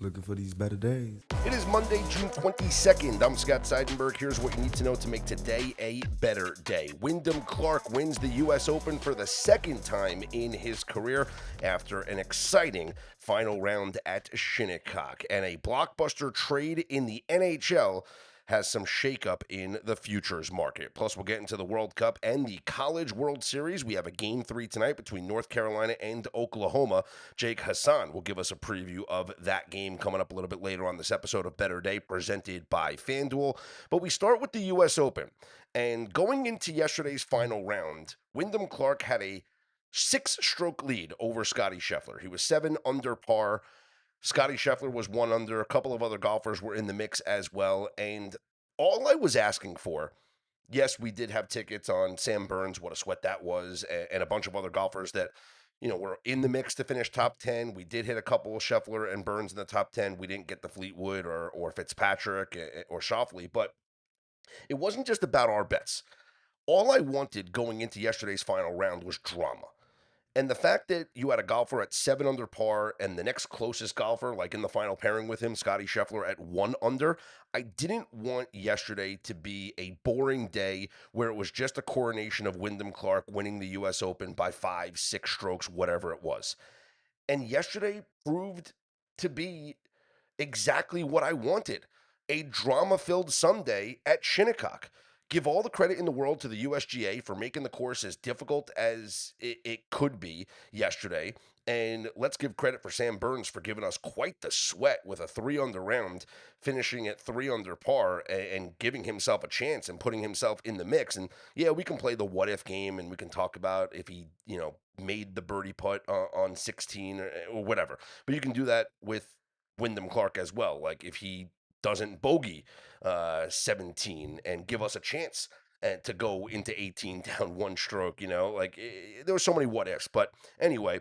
Looking for these better days. It is Monday, June 22nd. I'm Scott Seidenberg. Here's what you need to know to make today a better day. Wyndham Clark wins the U.S. Open for the second time in his career after an exciting final round at Shinnecock. And a blockbuster trade in the NHL has some shakeup in the futures market. Plus, we'll get into the World Cup and the College World Series. We have a Game 3 tonight between North Carolina and Oklahoma. Jake Hassan will give us a preview of that game coming up a little bit later on this episode of Better Day, presented by FanDuel. But we start with the U.S. Open. And going into yesterday's final round, Wyndham Clark had a 6-stroke lead over Scottie Scheffler. He was 7 under par. Scottie Scheffler was 1 under. A couple of other golfers were in the mix as well. And all I was asking for, yes, we did have tickets on Sam Burns, what a sweat that was, and a bunch of other golfers that, were in the mix to finish top 10. We did hit a couple of Scheffler and Burns in the top 10. We didn't get the Fleetwood or Fitzpatrick or Schauffele, but it wasn't just about our bets. All I wanted going into yesterday's final round was drama. And the fact that you had a golfer at 7 under par and the next closest golfer, like in the final pairing with him, Scottie Scheffler at 1 under, I didn't want yesterday to be a boring day where it was just a coronation of Wyndham Clark winning the U.S. Open by 5, 6 strokes, whatever it was. And yesterday proved to be exactly what I wanted, a drama-filled Sunday at Shinnecock. Give all the credit in the world to the USGA for making the course as difficult as it could be yesterday. And let's give credit for Sam Burns for giving us quite the sweat with a 3 under round, finishing at 3 under par and giving himself a chance and putting himself in the mix. And yeah, we can play the what if game and we can talk about if he, made the birdie putt on 16 or whatever. But you can do that with Wyndham Clark as well. Like if he doesn't bogey 17 and give us a chance to go into 18 down 1 stroke, there were so many what ifs. But anyway,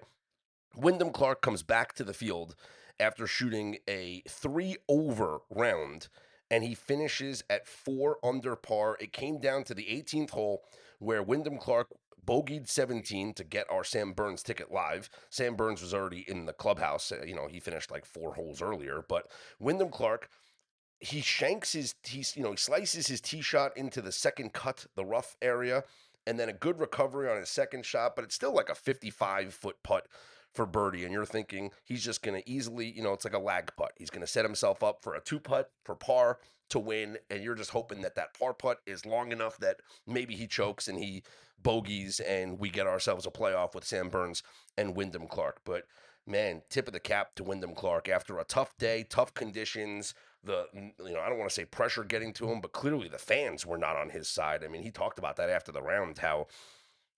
Wyndham Clark comes back to the field after shooting a 3 over round, and he finishes at 4 under par. It came down to the 18th hole where Wyndham Clark bogeyed 17 to get our Sam Burns ticket live. Sam Burns was already in the clubhouse. He finished like 4 holes earlier, but Wyndham Clark, he slices his tee shot into the second cut, the rough area, and then a good recovery on his second shot, but it's still like a 55-foot putt for birdie. And you're thinking he's just going to easily, it's like a lag putt. He's going to set himself up for a 2-putt for par to win, and you're just hoping that par putt is long enough that maybe he chokes and he bogeys and we get ourselves a playoff with Sam Burns and Wyndham Clark. But man, tip of the cap to Wyndham Clark after a tough day, tough conditions. I don't want to say pressure getting to him, but clearly the fans were not on his side. I mean, he talked about that after the round, how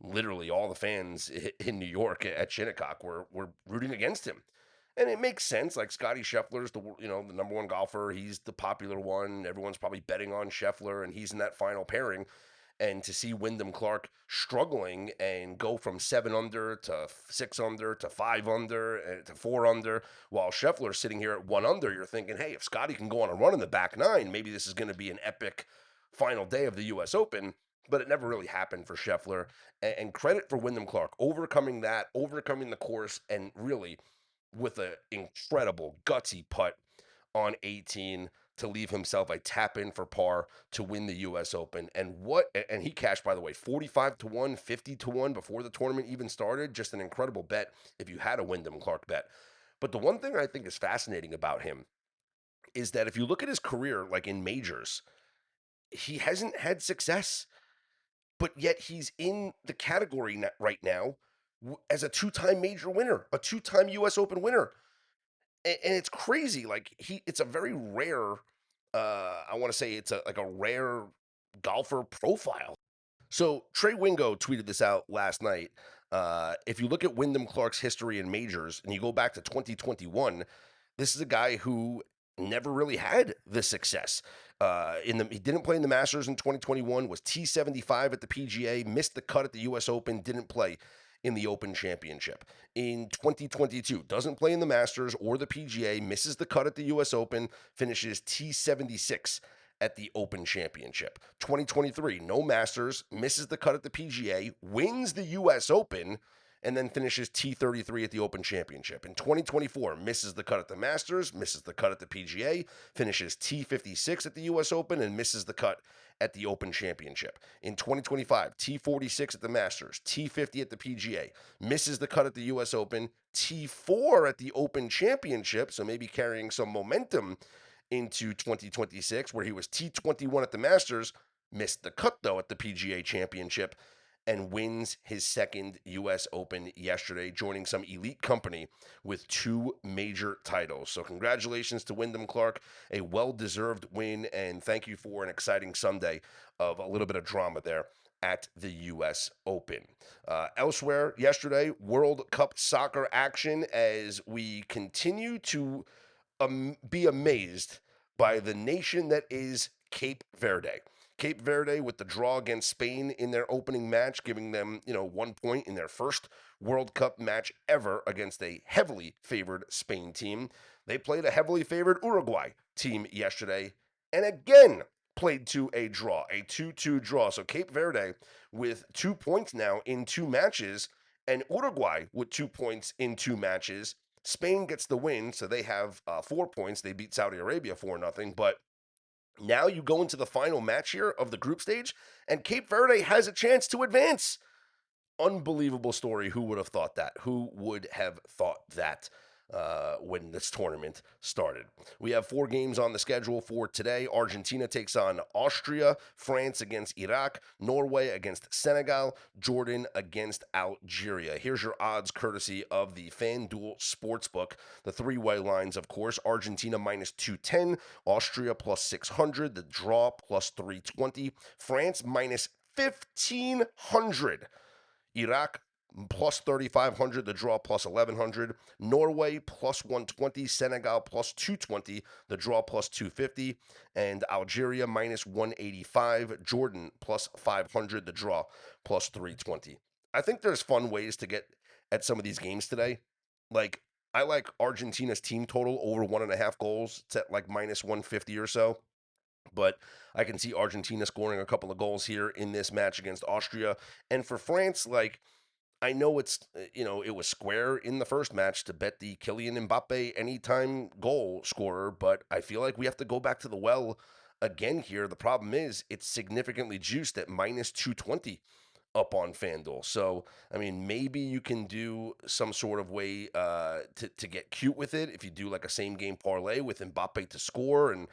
literally all the fans in New York at Shinnecock were rooting against him. And it makes sense. Like Scottie Scheffler's the number one golfer. He's the popular one. Everyone's probably betting on Scheffler, and he's in that final pairing. And to see Wyndham Clark struggling and go from 7 under to 6 under to 5 under to 4 under, while Scheffler's sitting here at 1 under, you're thinking, hey, if Scottie can go on a run in the back 9, maybe this is going to be an epic final day of the U.S. Open. But it never really happened for Scheffler. And credit for Wyndham Clark, overcoming the course, and really with an incredible gutsy putt on 18 to leave himself a tap in for par to win the U.S. Open. And he cashed, by the way, 45 to 1, 50 to 1 before the tournament even started. Just an incredible bet if you had a Wyndham Clark bet. But the one thing I think is fascinating about him is that if you look at his career, like in majors, he hasn't had success, but yet he's in the category right now as a 2-time major winner, a 2-time U.S. Open winner. And it's crazy. Like it's a very rare. I want to say it's a rare golfer profile. So Trey Wingo tweeted this out last night. If you look at Wyndham Clark's history in majors and you go back to 2021, this is a guy who never really had the success. He didn't play in the Masters in 2021. Was T75 at the PGA. Missed the cut at the U.S. Open. Didn't play in the Open Championship. In 2022, doesn't play in the Masters or the PGA, misses the cut at the U.S. Open, finishes T76 at the Open Championship. 2023, no Masters, misses the cut at the PGA, wins the U.S. Open, and then finishes T33 at the Open Championship. In 2024, misses the cut at the Masters, misses the cut at the PGA, finishes T56 at the US Open, and misses the cut at the Open Championship. In 2025, T46 at the Masters, T50 at the PGA, misses the cut at the US Open, T4 at the Open Championship, so maybe carrying some momentum into 2026, where he was T21 at the Masters, missed the cut though at the PGA Championship, and wins his second U.S. Open yesterday, joining some elite company with two major titles. So, congratulations to Wyndham Clark, a well deserved win, and thank you for an exciting Sunday of a little bit of drama there at the U.S. Open. Elsewhere, yesterday, World Cup soccer action as we continue to be amazed by the nation that is Cape Verde. Cape Verde with the draw against Spain in their opening match, giving them, 1 point in their first World Cup match ever against a heavily favored Spain team. They played a heavily favored Uruguay team yesterday and again played to a draw, a 2-2 draw. So Cape Verde with 2 points now in two matches, and Uruguay with 2 points in two matches. Spain gets the win, so they have 4 points. They beat Saudi Arabia 4-0, but now you go into the final match here of the group stage, and Cape Verde has a chance to advance. Unbelievable story. Who would have thought that? Who would have thought that when this tournament started? We have 4 games on the schedule for today. Argentina takes on Austria, France against Iraq, Norway against Senegal, Jordan against Algeria. Here's your odds courtesy of the FanDuel Sportsbook. The three-way lines, of course: Argentina minus 210, Austria plus 600, the draw plus 320, France minus 1500. Iraq plus 3,500, the draw plus 1,100. Norway plus 120, Senegal plus 220, the draw plus 250. And Algeria minus 185, Jordan plus 500, the draw plus 320. I think there's fun ways to get at some of these games today. Like, I like Argentina's team total over 1.5 goals. It's at like minus 150 or so. But I can see Argentina scoring a couple of goals here in this match against Austria. And for France, like, I know it was square in the first match to bet the Kylian Mbappe anytime goal scorer, but I feel like we have to go back to the well again here. The problem is it's significantly juiced at minus 220 up on FanDuel. So, I mean, maybe you can do some sort of way to get cute with it if you do like a same game parlay with Mbappe to score and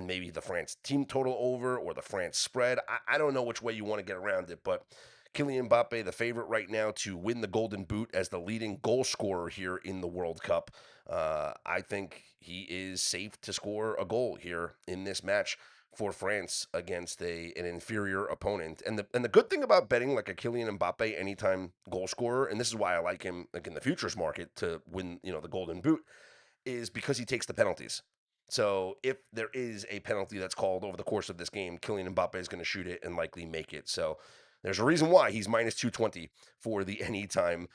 maybe the France team total over or the France spread. I don't know which way you want to get around it, but Kylian Mbappe, the favorite right now to win the Golden Boot as the leading goal scorer here in the World Cup. I think he is safe to score a goal here in this match for France against an inferior opponent. And the good thing about betting like a Kylian Mbappe anytime goal scorer, and this is why I like him like in the futures market to win, the Golden Boot, is because he takes the penalties. So if there is a penalty that's called over the course of this game, Kylian Mbappe is going to shoot it and likely make it. So there's a reason why he's minus 220 for the anytime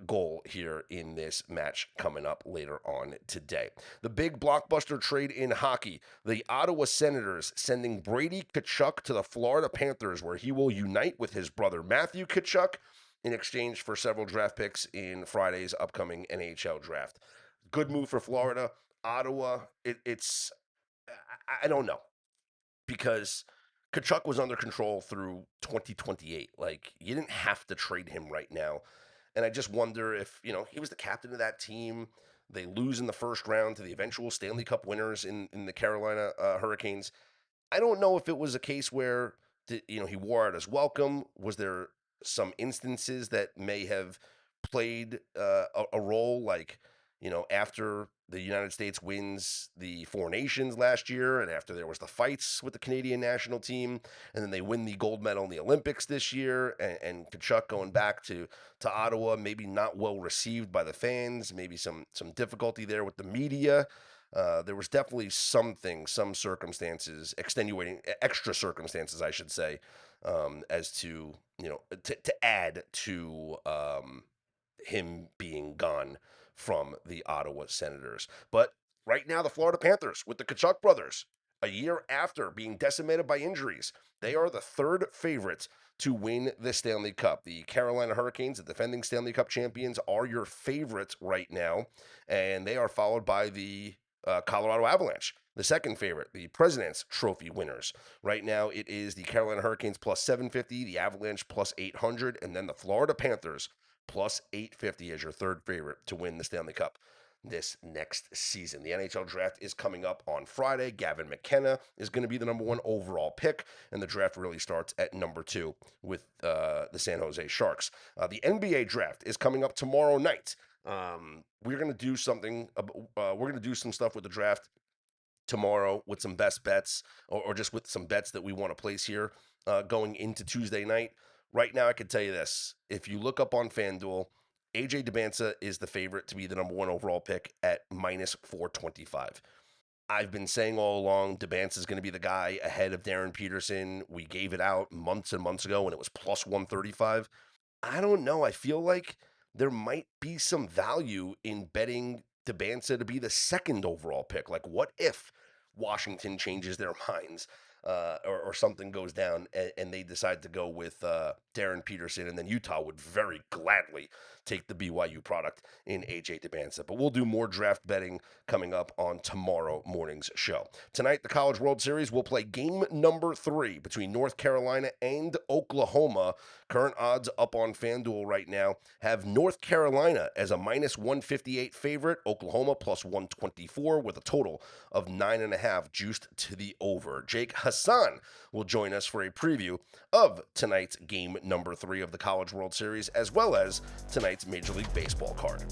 goal here in this match coming up later on today. The big blockbuster trade in hockey: the Ottawa Senators sending Brady Tkachuk to the Florida Panthers, where he will unite with his brother Matthew Tkachuk in exchange for several draft picks in Friday's upcoming NHL draft. Good move for Florida. Ottawa, it's I don't know, because Kachuk was under control through 2028. Like, you didn't have to trade him right now. And I just wonder if, he was the captain of that team. They lose in the first round to the eventual Stanley Cup winners in the Carolina Hurricanes. I don't know if it was a case where, he wore out his welcome. Was there some instances that may have played a role, like, after the United States wins the Four Nations last year, and after there was the fights with the Canadian national team, and then they win the gold medal in the Olympics this year, and Kachuk going back to Ottawa, maybe not well received by the fans, maybe some difficulty there with the media. There was definitely some circumstances, extra circumstances, I should say, as to, to add to him being gone from the Ottawa Senators. But right now, the Florida Panthers with the Kachuk brothers A year after being decimated by injuries, they are the third favorite to win the Stanley Cup. The Carolina Hurricanes, the defending Stanley Cup champions, are your favorites right now, and they are followed by the Colorado Avalanche, the second favorite, the President's Trophy winners. Right now, it is the Carolina Hurricanes plus 750, the Avalanche plus 800, and then the Florida Panthers plus 850 as your third favorite to win the Stanley Cup this next season. The NHL draft is coming up on Friday. Gavin McKenna is going to be the number one overall pick, and the draft really starts at number 2 with the San Jose Sharks. The NBA draft is coming up tomorrow night. We're going to do something. We're going to do some stuff with the draft tomorrow with some best bets or just with some bets that we want to place here going into Tuesday night. Right now, I can tell you this. If you look up on FanDuel, AJ Debinsa is the favorite to be the number one overall pick at minus 425. I've been saying all along, Debinsa is going to be the guy ahead of Darren Peterson. We gave it out months and months ago when it was plus 135. I don't know. I feel like there might be some value in betting Debinsa to be the second overall pick. Like, what if Washington changes their minds or something goes down and they decide to go with Darren Peterson, and then Utah would very gladly take the BYU product in AJ Debinsa. But we'll do more draft betting coming up on tomorrow morning's show. Tonight, the College World Series will play game number 3 between North Carolina and Oklahoma. Current odds up on FanDuel right now have North Carolina as a minus 158 favorite, Oklahoma plus 124 with a total of 9.5 juiced to the over. Jake Hassan will join us for a preview of tonight's game number 3 of the College World Series, as well as tonight's Major League Baseball card.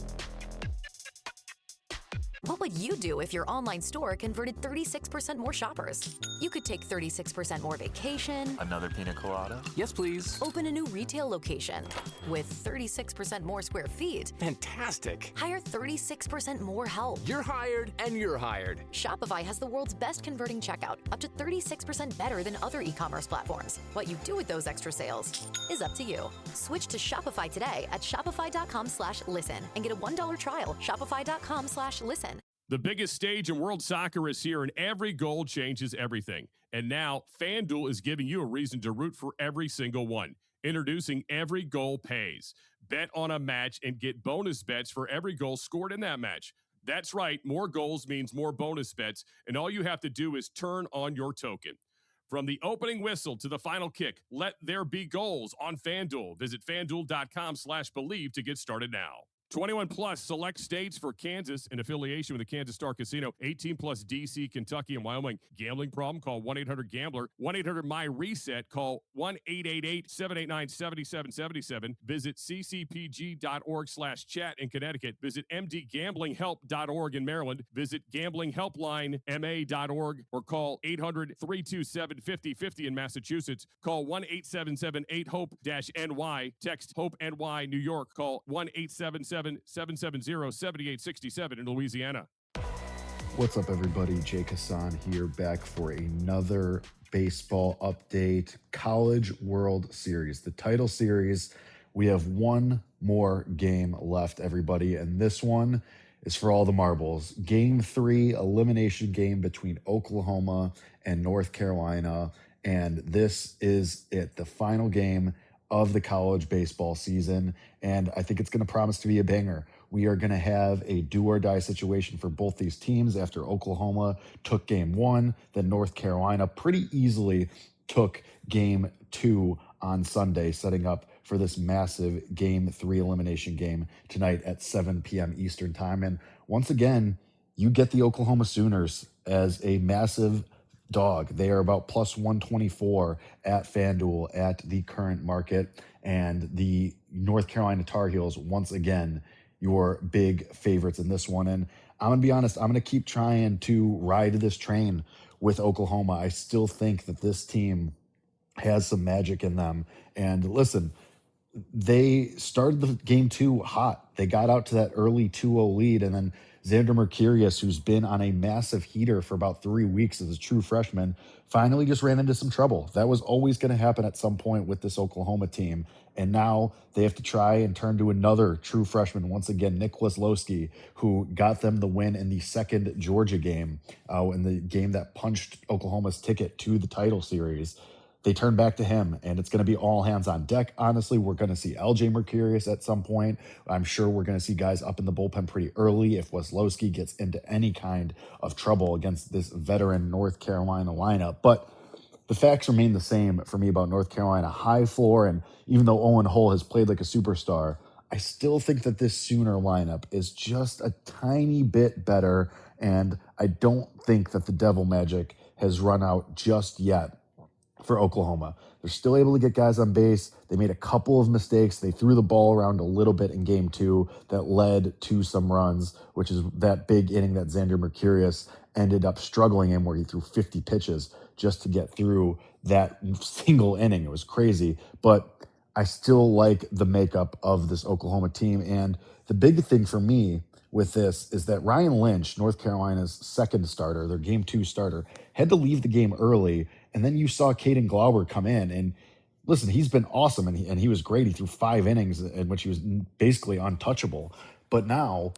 What would you do if your online store converted 36% more shoppers? You could take 36% more vacation. Another pina colada? Yes, please. Open a new retail location with 36% more square feet. Fantastic. Hire 36% more help. You're hired and you're hired. Shopify has the world's best converting checkout, up to 36% better than other e-commerce platforms. What you do with those extra sales is up to you. Switch to Shopify today at shopify.com/listen and get a $1 trial. Shopify.com/listen. The biggest stage in world soccer is here, and every goal changes everything. And now, FanDuel is giving you a reason to root for every single one. Introducing Every Goal Pays. Bet on a match and get bonus bets for every goal scored in that match. That's right, more goals means more bonus bets, and all you have to do is turn on your token. From the opening whistle to the final kick, let there be goals on FanDuel. Visit FanDuel.com/believe to get started now. 21 plus select states for Kansas in affiliation with the Kansas Star Casino. 18 plus DC, Kentucky, and Wyoming. Gambling problem? Call 1-800-GAMBLER. 1-800-MY-RESET. Call 1-888-789-7777. Visit ccpg.org/chat in Connecticut. Visit mdgamblinghelp.org in Maryland. Visit gamblinghelplinema.org or call 800-327-5050 in Massachusetts. Call 1-877-8-HOPE-NY. Text HOPE-NY New York. Call 1-877-770-7867 in Louisiana. What's up, everybody? Jake Hassan here, back for another baseball update. College World Series, the title series. We have one more game left, everybody, and this one is for all the marbles. Game 3, elimination game between Oklahoma and North Carolina, and this is it, the final game of the college baseball season, and I think it's going to promise to be a banger. We are going to have a do-or-die situation for both these teams after Oklahoma took game 1, then North Carolina pretty easily took game 2 on Sunday, setting up for this massive game 3 elimination game tonight at 7 p.m. Eastern time. And once again, you get the Oklahoma Sooners as a massive dog. They are about plus 124 at FanDuel at the current market. And the North Carolina Tar Heels, once again, your big favorites in this one. And I'm going to be honest, I'm going to keep trying to ride this train with Oklahoma. I still think that this team has some magic in them. And listen, they started the game 2 hot. They got out to that early 2-0 lead, and then Xander Mercurius, who's been on a massive heater for about 3 weeks as a true freshman, finally just ran into some trouble. That was always going to happen at some point with this Oklahoma team. And now they have to try and turn to another true freshman, once again, Nick Wisloski, who got them the win in the second Georgia game, in the game that punched Oklahoma's ticket to the title series. They turn back to him, and it's going to be all hands on deck. Honestly, we're going to see LJ Mercurius at some point. I'm sure we're going to see guys up in the bullpen pretty early if Wisloski gets into any kind of trouble against this veteran North Carolina lineup. But the facts remain the same for me about North Carolina. High floor, and even though Owen Hull has played like a superstar, I still think that this Sooner lineup is just a tiny bit better, and I don't think that the Devil Magic has run out just yet for Oklahoma. They're still able to get guys on base. They made a couple of mistakes. They threw the ball around a little bit in game 2 that led to some runs, which is that big inning that Xander Mercurius ended up struggling in, where he threw 50 pitches just to get through that single inning. It was crazy, but I still like the makeup of this Oklahoma team. And the big thing for me with this is that Ryan Lynch, North Carolina's second starter, their game 2 starter, had to leave the game early. And then you saw Caden Glauber come in, and listen, he's been awesome, and he was great. He threw 5 innings in which he was basically untouchable. But now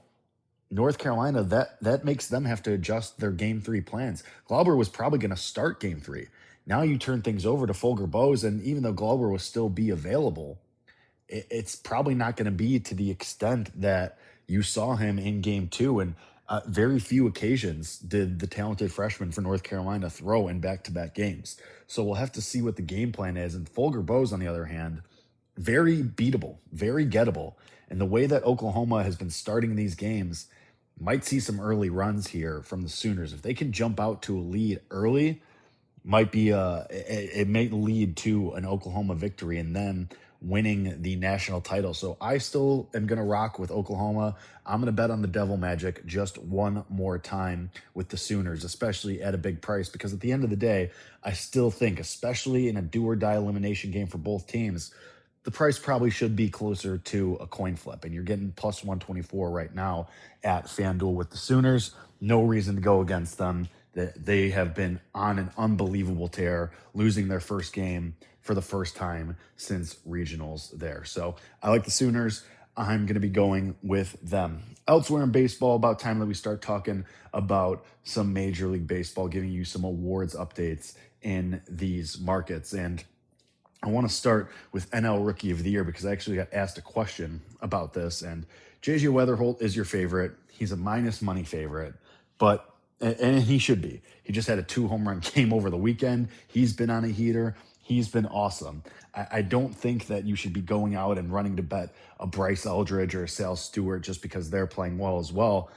North Carolina, that makes them have to adjust their game 3 plans. Glauber was probably going to start game 3. Now you turn things over to Folger Bose, and even though Glauber will still be available, it's probably not going to be to the extent that you saw him in game 2. And very few occasions did the talented freshman for North Carolina throw in back-to-back games. So we'll have to see what the game plan is. And Folger Bose, on the other hand, very beatable, very gettable. And the way that Oklahoma has been starting these games, might see some early runs here from the Sooners. If they can jump out to a lead early, might be it may lead to an Oklahoma victory and then winning the national title. So I still am going to rock with Oklahoma. I'm going to bet on the Devil Magic just one more time with the Sooners, especially at a big price, because at the end of the day, I still think, especially in a do or die elimination game for both teams, the price probably should be closer to a coin flip, and you're getting plus 124 right now at FanDuel with the Sooners. No reason to go against them. They have been on an unbelievable tear, losing their first game for the first time since regionals there. So I like the Sooners. I'm going to be going with them. Elsewhere in baseball, about time that we start talking about some Major League Baseball, giving you some awards updates in these markets. And I want to start with NL Rookie of the Year because I actually got asked a question about this. And JJ Weatherholt is your favorite. He's a minus money favorite, and he should be. He just had a 2-home run game over the weekend. He's been on a heater. He's been awesome. I don't think that you should be going out and running to bet a Bryce Eldridge or a Sal Stewart just because they're playing well as well.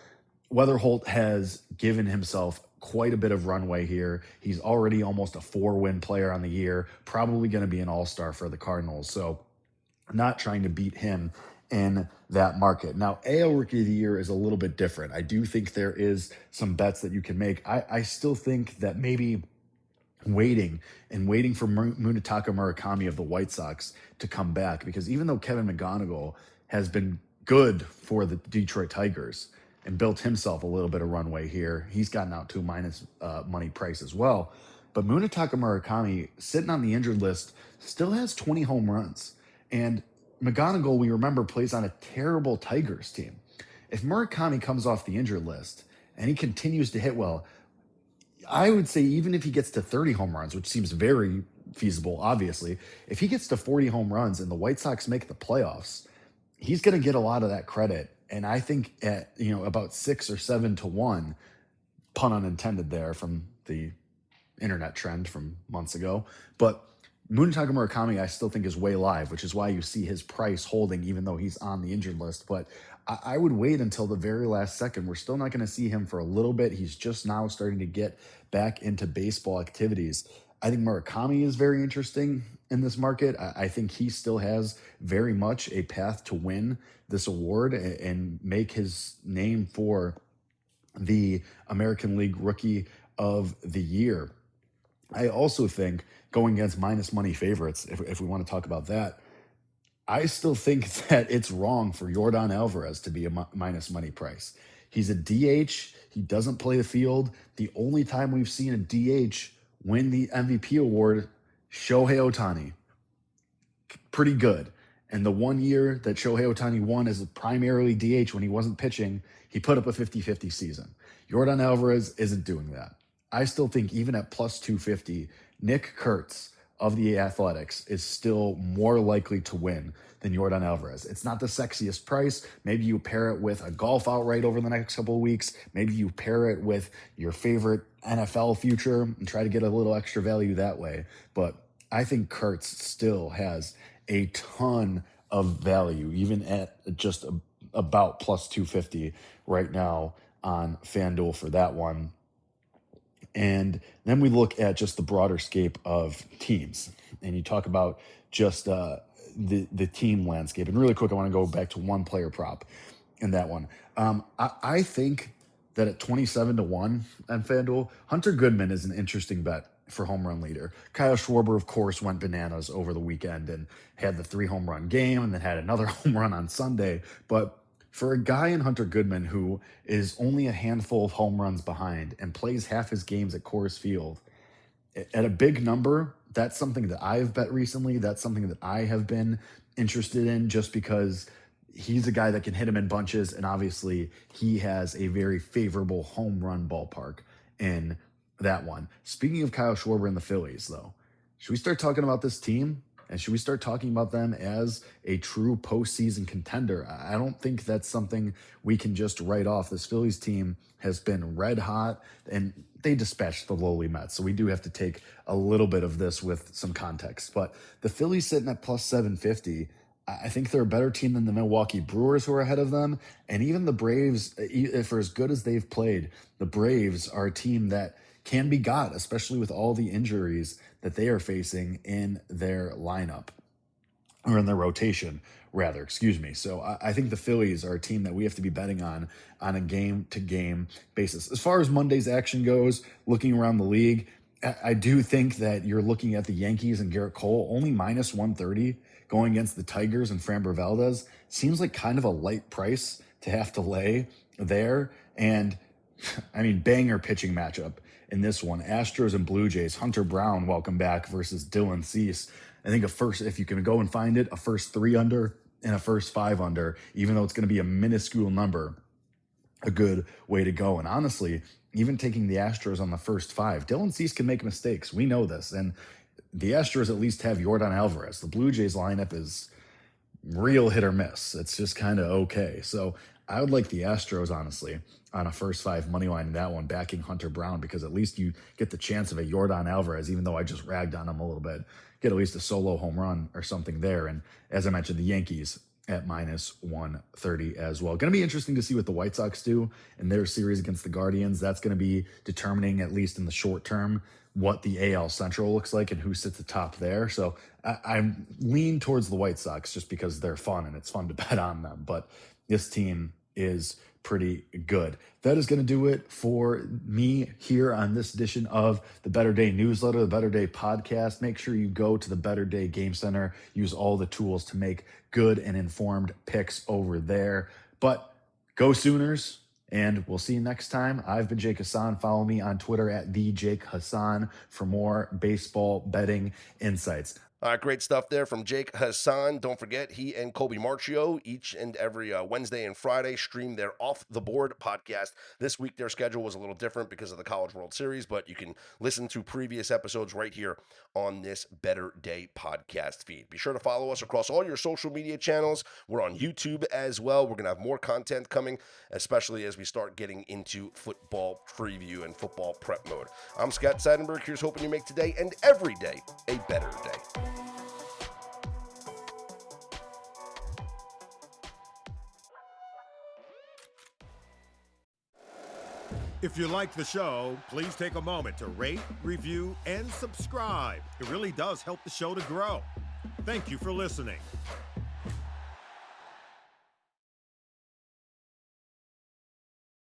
Weatherholt has given himself quite a bit of runway here. He's already almost a 4-win player on the year, probably going to be an all-star for the Cardinals. So not trying to beat him in that market. Now, AL Rookie of the Year is a little bit different. I do think there is some bets that you can make. I still think that maybe waiting for Munetaka Murakami of the White Sox to come back, because even though Kevin McGonigal has been good for the Detroit Tigers and built himself a little bit of runway here, he's gotten out to a minus money price as well. But Munetaka Murakami, sitting on the injured list, still has 20 home runs. And McGonigal, we remember, plays on a terrible Tigers team. If Murakami comes off the injured list and he continues to hit well, I would say even if he gets to 30 home runs, which seems very feasible, obviously, if he gets to 40 home runs and the White Sox make the playoffs, he's going to get a lot of that credit. And I think at about 6 or 7 to 1, pun unintended there from the internet trend from months ago, but Munetaka Murakami I still think is way live, which is why you see his price holding even though he's on the injured list. But I would wait until the very last second. We're still not going to see him for a little bit. He's just now starting to get back into baseball activities. I think Murakami is very interesting in this market. I think he still has very much a path to win this award and make his name for the American League Rookie of the Year. I also think, going against minus money favorites, if we want to talk about that, I still think that it's wrong for Yordan Alvarez to be a minus money price. He's a DH. He doesn't play the field. The only time we've seen a DH win the MVP award, Shohei Ohtani. Pretty good. And the 1 year that Shohei Ohtani won as a primarily DH when he wasn't pitching, he put up a 50-50 season. Yordan Alvarez isn't doing that. I still think even at plus 250, Nick Kurtz of the Athletics is still more likely to win than Yordan Alvarez. It's not the sexiest price. Maybe you pair it with a golf outright over the next couple of weeks. Maybe you pair it with your favorite NFL future and try to get a little extra value that way. But I think Kurtz still has a ton of value, even at just about plus 250 right now on FanDuel for that one. And then we look at just the broader scape of teams, and you talk about just the team landscape. And really quick, I want to go back to one player prop in that one. I think that at 27-1 on FanDuel, Hunter Goodman is an interesting bet for home run leader. Kyle Schwarber, of course, went bananas over the weekend and had the 3 home run game and then had another home run on Sunday. But for a guy in Hunter Goodman who is only a handful of home runs behind and plays half his games at Coors Field, at a big number, that's something that I've bet recently. That's something that I have been interested in just because he's a guy that can hit him in bunches. And obviously he has a very favorable home run ballpark in that one. Speaking of Kyle Schwarber and the Phillies, though, should we start talking about this team? And should we start talking about them as a true postseason contender? I don't think that's something we can just write off. This Phillies team has been red hot, and they dispatched the lowly Mets. So we do have to take a little bit of this with some context. But the Phillies sitting at plus 750, I think they're a better team than the Milwaukee Brewers, who are ahead of them. And even the Braves, for as good as they've played, the Braves are a team that can be got, especially with all the injuries that they are facing in their lineup, or in their rotation, rather, excuse me. So I think the Phillies are a team that we have to be betting on a game-to-game basis. As far as Monday's action goes, looking around the league, I do think that you're looking at the Yankees and Garrett Cole, only minus 130 going against the Tigers and Framber Valdez. Seems like kind of a light price to have to lay there. And I mean, banger pitching matchup in this one. Astros and Blue Jays. Hunter Brown, welcome back, versus Dylan Cease. I think if you can go and find it, a first 3 under and a first 5 under, even though it's going to be a minuscule number, a good way to go. And honestly, even taking the Astros on the first 5, Dylan Cease can make mistakes. We know this. And the Astros at least have Yordan Alvarez. The Blue Jays lineup is real hit or miss. It's just kind of okay. So I would like the Astros, honestly, on a first 5 money line in that one, backing Hunter Brown, because at least you get the chance of a Yordan Alvarez, even though I just ragged on him a little bit, get at least a solo home run or something there. And as I mentioned, the Yankees at minus 130 as well. Going to be interesting to see what the White Sox do in their series against the Guardians. That's going to be determining, at least in the short term, what the AL Central looks like and who sits atop there. So I lean towards the White Sox just because they're fun and it's fun to bet on them. But this team is pretty good. That is going to do it for me here on this edition of the Better Day newsletter, the Better Day podcast. Make sure you go to the Better Day Game Center, use all the tools to make good and informed picks over there. But go Sooners, and we'll see you next time. I've been Jake Hassan. Follow me on Twitter at @TheJakeHassan for more baseball betting insights. Great stuff there from Jake Hassan. Don't forget, he and Colby Marchio each and every Wednesday and Friday stream their Off the Board podcast. This week, their schedule was a little different because of the College World Series, but you can listen to previous episodes right here on this Better Day podcast feed. Be sure to follow us across all your social media channels. We're on YouTube as well. We're going to have more content coming, especially as we start getting into football preview and football prep mode. I'm Scott Seidenberg. Here's hoping you make today and every day a better day. If you like the show, please take a moment to rate, review, and subscribe. It really does help the show to grow. Thank you for listening.